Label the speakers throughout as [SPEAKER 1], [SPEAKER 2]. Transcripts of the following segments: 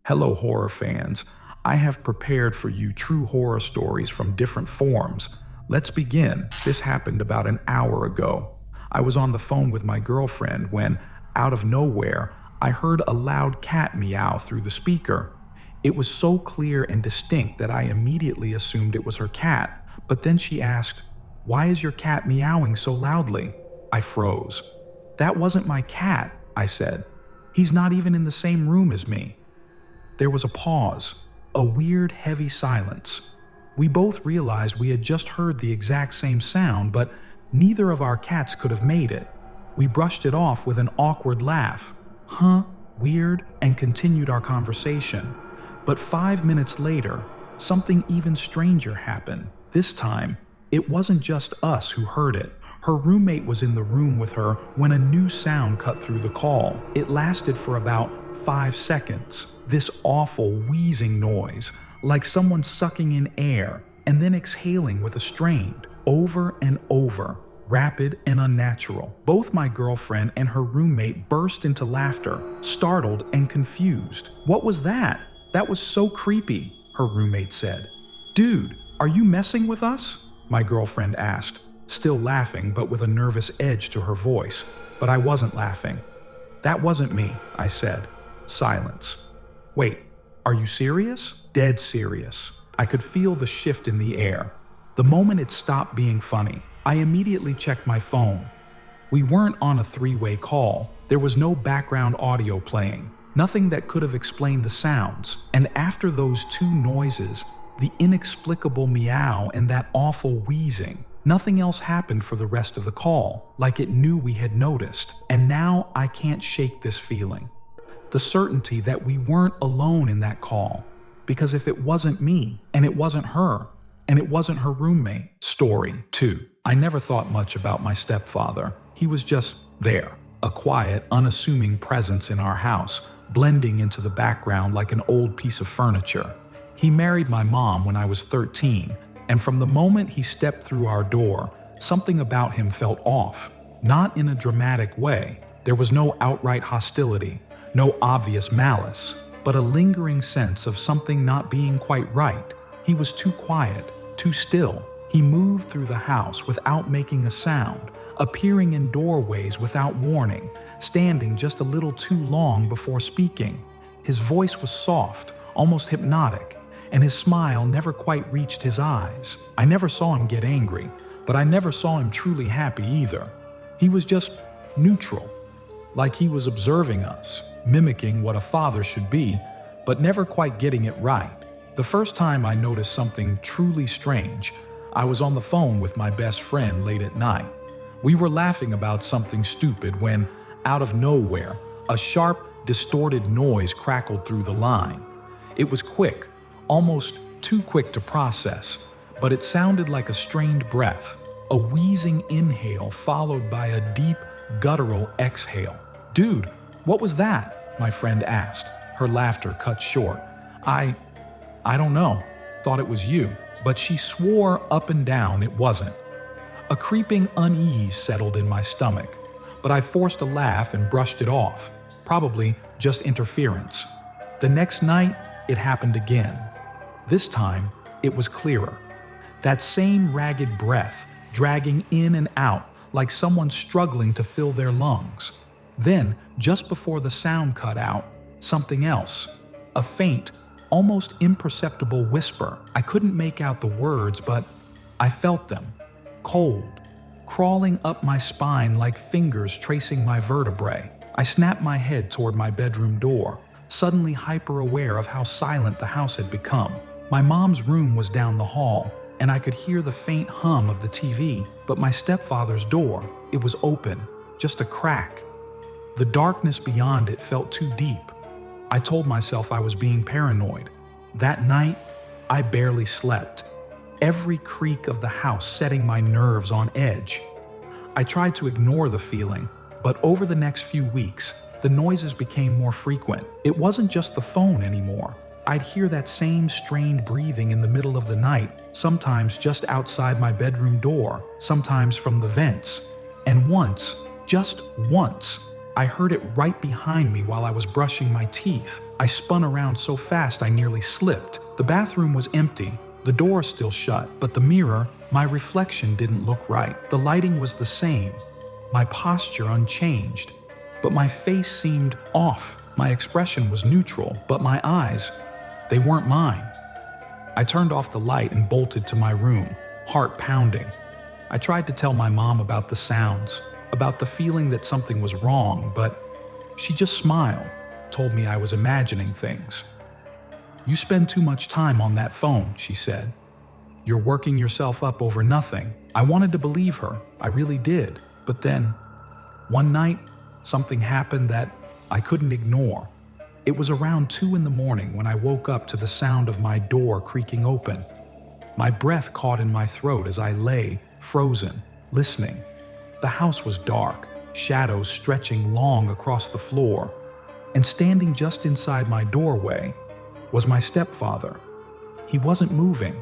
[SPEAKER 1] Hello, horror fans. I have prepared for you true horror stories from different forms. Let's begin. This happened about an hour ago. I was on the phone with my girlfriend when, out of nowhere, I heard a loud cat meow through the speaker. It was so clear and distinct that I immediately assumed it was her cat, but then she asked, "Why is your cat meowing so loudly?" I froze. "That wasn't my cat," I said. "He's not even in the same room as me." There was a pause, a weird, heavy silence. We both realized we had just heard the exact same sound, but neither of our cats could have made it. We brushed it off with an awkward laugh. "Huh? Weird," and continued our conversation. But 5 minutes later, something even stranger happened. This time, it wasn't just us who heard it. Her roommate was in the room with her when a new sound cut through the call. It lasted for about 5 seconds. This awful wheezing noise, like someone sucking in air and then exhaling with a strain, over and over, rapid and unnatural. Both my girlfriend and her roommate burst into laughter, startled and confused. "What was that? That was so creepy," her roommate said. "Dude, are you messing with us?" my girlfriend asked, still laughing but with a nervous edge to her voice. But I wasn't laughing. "That wasn't me," I said. Silence. "Wait, are you serious?" "Dead serious." I could feel the shift in the air. The moment it stopped being funny, I immediately checked my phone. We weren't on a three-way call. There was no background audio playing, nothing that could have explained the sounds. And after those two noises, the inexplicable meow and that awful wheezing, nothing else happened for the rest of the call, like it knew we had noticed. And now I can't shake this feeling. The certainty that we weren't alone in that call. Because if it wasn't me, and it wasn't her, and it wasn't her roommate. Story 2. I never thought much about my stepfather. He was just there, a quiet, unassuming presence in our house, blending into the background like an old piece of furniture. He married my mom when I was 13, and from the moment he stepped through our door, something about him felt off. Not in a dramatic way. There was no outright hostility, no obvious malice, but a lingering sense of something not being quite right. He was too quiet, too still. He moved through the house without making a sound, appearing in doorways without warning, standing just a little too long before speaking. His voice was soft, almost hypnotic, and his smile never quite reached his eyes. I never saw him get angry, but I never saw him truly happy either. He was just neutral, like he was observing us, mimicking what a father should be, but never quite getting it right. The first time I noticed something truly strange, I was on the phone with my best friend late at night. We were laughing about something stupid when, out of nowhere, a sharp, distorted noise crackled through the line. It was quick, almost too quick to process, but it sounded like a strained breath, a wheezing inhale followed by a deep, guttural exhale. "Dude, what was that?" my friend asked, her laughter cut short. I don't know. Thought it was you." But she swore up and down it wasn't. A creeping unease settled in my stomach, but I forced a laugh and brushed it off. Probably just interference. The next night, it happened again. This time, it was clearer. That same ragged breath, dragging in and out like someone struggling to fill their lungs. Then, just before the sound cut out, something else. A faint, almost imperceptible whisper. I couldn't make out the words, but I felt them. Cold, crawling up my spine like fingers tracing my vertebrae. I snapped my head toward my bedroom door, suddenly hyper-aware of how silent the house had become. My mom's room was down the hall, and I could hear the faint hum of the TV, but my stepfather's door, it was open, just a crack. The darkness beyond it felt too deep. I told myself I was being paranoid. That night, I barely slept. Every creak of the house setting my nerves on edge. I tried to ignore the feeling, but over the next few weeks, the noises became more frequent. It wasn't just the phone anymore. I'd hear that same strained breathing in the middle of the night, sometimes just outside my bedroom door, sometimes from the vents. And once, just once, I heard it right behind me while I was brushing my teeth. I spun around so fast I nearly slipped. The bathroom was empty, the door still shut, but the mirror, my reflection didn't look right. The lighting was the same, my posture unchanged, but my face seemed off. My expression was neutral, but my eyes, they weren't mine. I turned off the light and bolted to my room, heart pounding. I tried to tell my mom about the sounds, about the feeling that something was wrong, but she just smiled, told me I was imagining things. "You spend too much time on that phone," she said. "You're working yourself up over nothing." I wanted to believe her, I really did. But then, one night, something happened that I couldn't ignore. It was around 2 a.m. when I woke up to the sound of my door creaking open. My breath caught in my throat as I lay, frozen, listening. The house was dark, shadows stretching long across the floor, and standing just inside my doorway was my stepfather. He wasn't moving,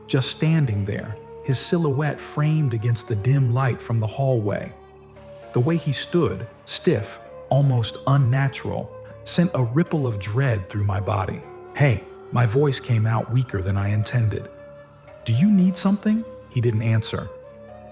[SPEAKER 1] just standing there, his silhouette framed against the dim light from the hallway. The way he stood, stiff, almost unnatural, sent a ripple of dread through my body. "Hey," my voice came out weaker than I intended. "Do you need something?" He didn't answer.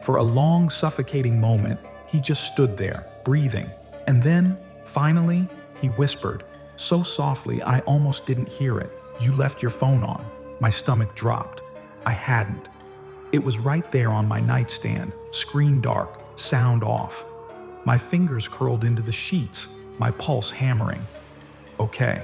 [SPEAKER 1] For a long, suffocating moment, he just stood there, breathing. And then, finally, he whispered, so softly I almost didn't hear it, "You left your phone on." My stomach dropped. I hadn't. It was right there on my nightstand, screen dark, sound off. My fingers curled into the sheets, my pulse hammering. "Okay,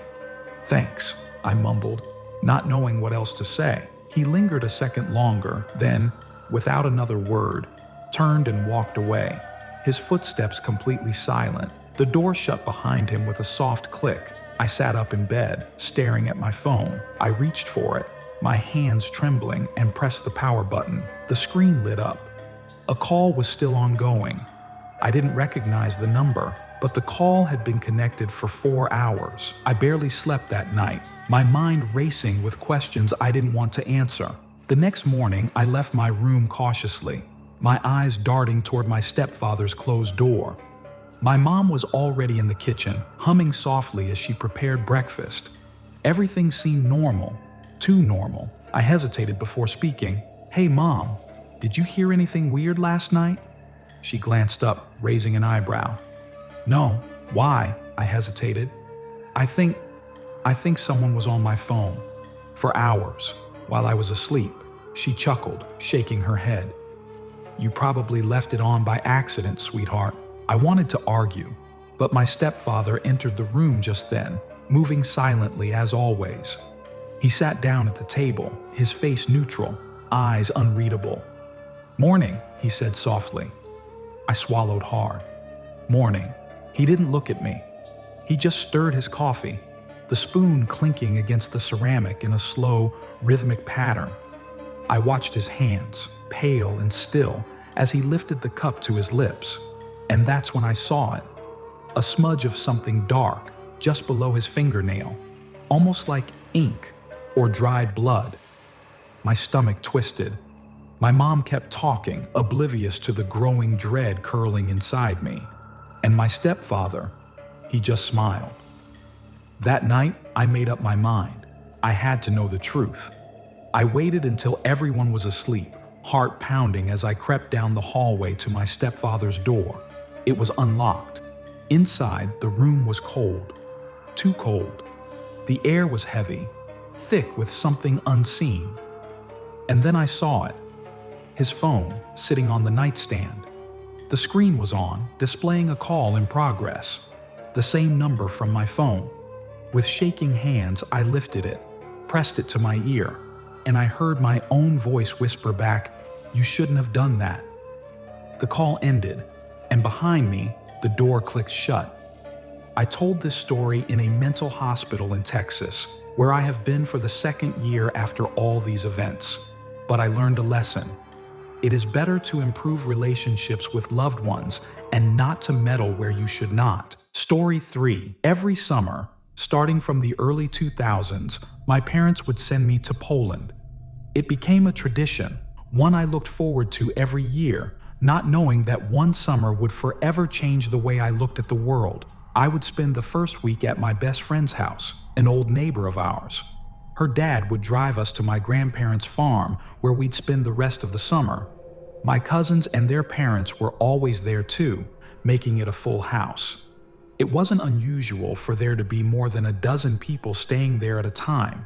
[SPEAKER 1] thanks," I mumbled, not knowing what else to say. He lingered a second longer, then, without another word, turned and walked away, his footsteps completely silent. The door shut behind him with a soft click. I sat up in bed, staring at my phone. I reached for it, my hands trembling, and pressed the power button. The screen lit up. A call was still ongoing. I didn't recognize the number, but the call had been connected for 4 hours. I barely slept that night, my mind racing with questions I didn't want to answer. The next morning, I left my room cautiously, my eyes darting toward my stepfather's closed door. My mom was already in the kitchen, humming softly as she prepared breakfast. Everything seemed normal, too normal. I hesitated before speaking. "Hey, Mom, did you hear anything weird last night?" She glanced up, raising an eyebrow. "No, why?" I hesitated. I think someone was on my phone. For hours, while I was asleep." She chuckled, shaking her head. "You probably left it on by accident, sweetheart." I wanted to argue, but my stepfather entered the room just then, moving silently as always. He sat down at the table, his face neutral, eyes unreadable. "Morning," he said softly. I swallowed hard. "Morning." He didn't look at me. He just stirred his coffee, the spoon clinking against the ceramic in a slow, rhythmic pattern. I watched his hands, pale and still, as he lifted the cup to his lips. And that's when I saw it. A smudge of something dark, just below his fingernail, almost like ink or dried blood. My stomach twisted. My mom kept talking, oblivious to the growing dread curling inside me. And my stepfather, he just smiled. That night, I made up my mind. I had to know the truth. I waited until everyone was asleep, heart pounding as I crept down the hallway to my stepfather's door. It was unlocked. Inside, the room was cold. Too cold. The air was heavy, thick with something unseen. And then I saw it. His phone, sitting on the nightstand. The screen was on, displaying a call in progress. The same number from my phone. With shaking hands, I lifted it, pressed it to my ear, and I heard my own voice whisper back, "You shouldn't have done that." The call ended, and behind me, the door clicked shut. I told this story in a mental hospital in Texas, where I have been for the second year after all these events. But I learned a lesson. It is better to improve relationships with loved ones and not to meddle where you should not. Story 3. Every summer, starting from the early 2000s, my parents would send me to Poland. It became a tradition, one I looked forward to every year, not knowing that one summer would forever change the way I looked at the world. I would spend the first week at my best friend's house, an old neighbor of ours. Her dad would drive us to my grandparents' farm, where we'd spend the rest of the summer. My cousins and their parents were always there too, making it a full house. It wasn't unusual for there to be more than a dozen people staying there at a time.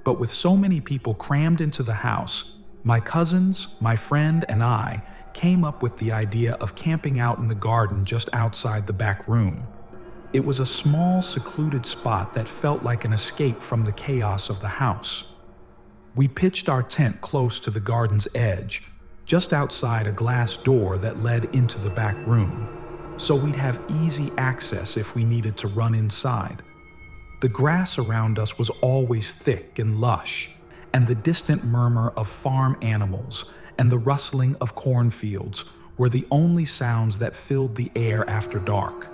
[SPEAKER 1] But with so many people crammed into the house, my cousins, my friend, and I came up with the idea of camping out in the garden just outside the back room. It was a small, secluded spot that felt like an escape from the chaos of the house. We pitched our tent close to the garden's edge, just outside a glass door that led into the back room, so we'd have easy access if we needed to run inside. The grass around us was always thick and lush, and the distant murmur of farm animals and the rustling of cornfields were the only sounds that filled the air after dark.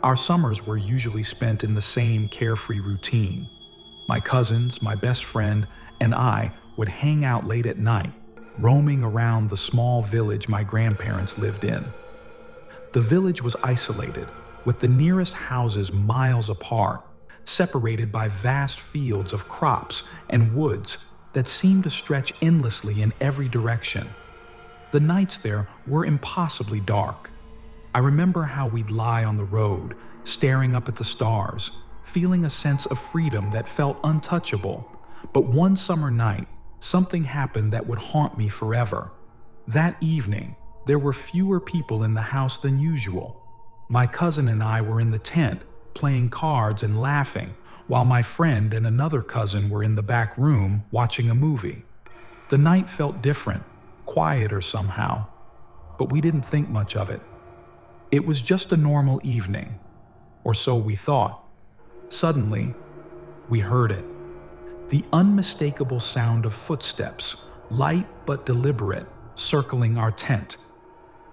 [SPEAKER 1] Our summers were usually spent in the same carefree routine. My cousins, my best friend, and I would hang out late at night, roaming around the small village my grandparents lived in. The village was isolated, with the nearest houses miles apart, separated by vast fields of crops and woods that seemed to stretch endlessly in every direction. The nights there were impossibly dark. I remember how we'd lie on the road, staring up at the stars, feeling a sense of freedom that felt untouchable. But one summer night, something happened that would haunt me forever. That evening, there were fewer people in the house than usual. My cousin and I were in the tent, playing cards and laughing, while my friend and another cousin were in the back room watching a movie. The night felt different, quieter somehow, but we didn't think much of it. It was just a normal evening, or so we thought. Suddenly, we heard it. The unmistakable sound of footsteps, light but deliberate, circling our tent.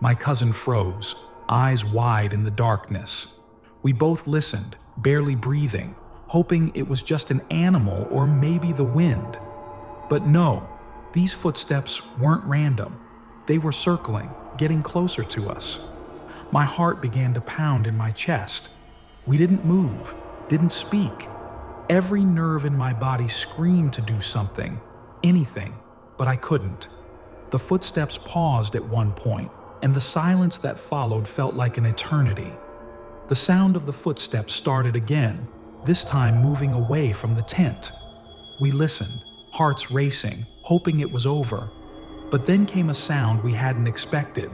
[SPEAKER 1] My cousin froze, eyes wide in the darkness. We both listened, barely breathing, hoping it was just an animal or maybe the wind. But no, these footsteps weren't random. They were circling, getting closer to us. My heart began to pound in my chest. We didn't move, didn't speak. Every nerve in my body screamed to do something, anything, but I couldn't. The footsteps paused at one point, and the silence that followed felt like an eternity. The sound of the footsteps started again, this time moving away from the tent. We listened, hearts racing, hoping it was over. But then came a sound we hadn't expected.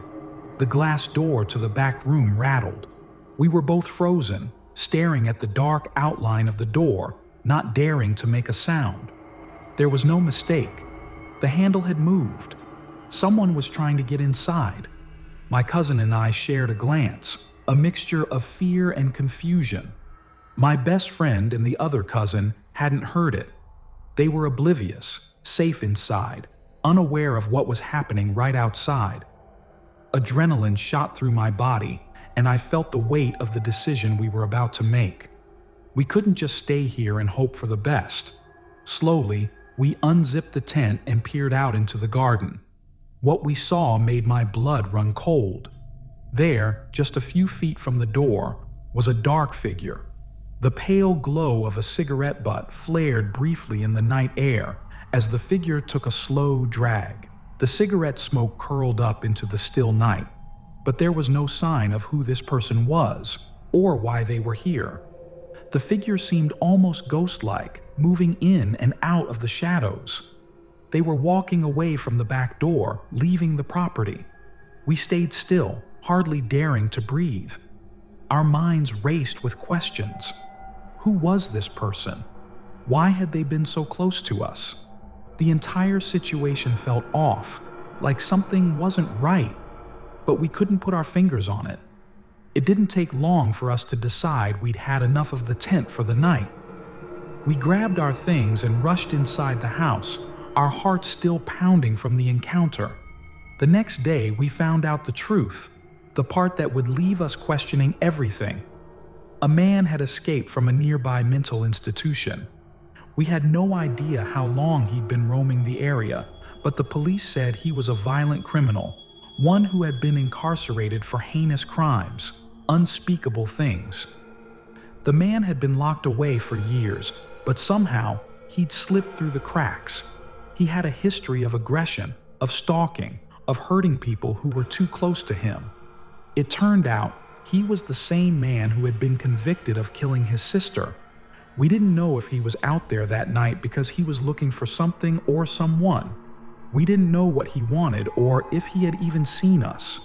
[SPEAKER 1] The glass door to the back room rattled. We were both frozen, staring at the dark outline of the door, not daring to make a sound. There was no mistake. The handle had moved. Someone was trying to get inside. My cousin and I shared a glance, a mixture of fear and confusion. My best friend and the other cousin hadn't heard it. They were oblivious, safe inside, unaware of what was happening right outside. Adrenaline shot through my body, and I felt the weight of the decision we were about to make. We couldn't just stay here and hope for the best. Slowly, we unzipped the tent and peered out into the garden. What we saw made my blood run cold. There, just a few feet from the door, was a dark figure. The pale glow of a cigarette butt flared briefly in the night air as the figure took a slow drag. The cigarette smoke curled up into the still night, but there was no sign of who this person was or why they were here. The figure seemed almost ghost-like, moving in and out of the shadows. They were walking away from the back door, leaving the property. We stayed still, hardly daring to breathe. Our minds raced with questions. Who was this person? Why had they been so close to us? The entire situation felt off, like something wasn't right, but we couldn't put our fingers on it. It didn't take long for us to decide we'd had enough of the tent for the night. We grabbed our things and rushed inside the house, our hearts still pounding from the encounter. The next day, we found out the truth, the part that would leave us questioning everything. A man had escaped from a nearby mental institution. We had no idea how long he'd been roaming the area, but the police said he was a violent criminal, one who had been incarcerated for heinous crimes, unspeakable things. The man had been locked away for years, but somehow he'd slipped through the cracks. He had a history of aggression, of stalking, of hurting people who were too close to him. It turned out he was the same man who had been convicted of killing his sister. We didn't know if he was out there that night because he was looking for something or someone. We didn't know what he wanted or if he had even seen us.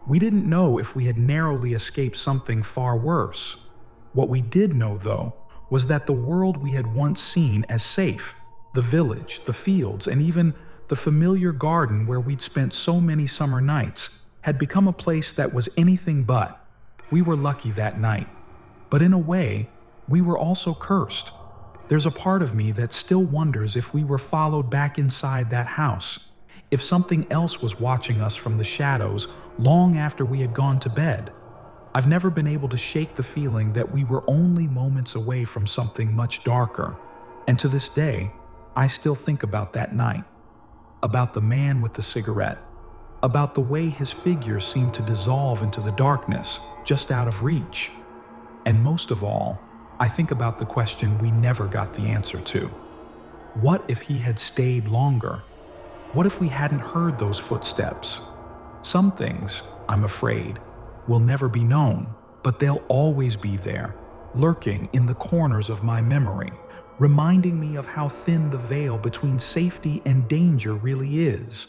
[SPEAKER 1] We didn't know if we had narrowly escaped something far worse. What we did know, though, was that the world we had once seen as safe, the village, the fields, and even the familiar garden where we'd spent so many summer nights, had become a place that was anything but. We were lucky that night. But in a way, we were also cursed. There's a part of me that still wonders if we were followed back inside that house, if something else was watching us from the shadows long after we had gone to bed. I've never been able to shake the feeling that we were only moments away from something much darker. And to this day, I still think about that night, about the man with the cigarette, about the way his figure seemed to dissolve into the darkness, just out of reach. And most of all, I think about the question we never got the answer to. What if he had stayed longer? What if we hadn't heard those footsteps? Some things, I'm afraid, will never be known, but they'll always be there, lurking in the corners of my memory, reminding me of how thin the veil between safety and danger really is.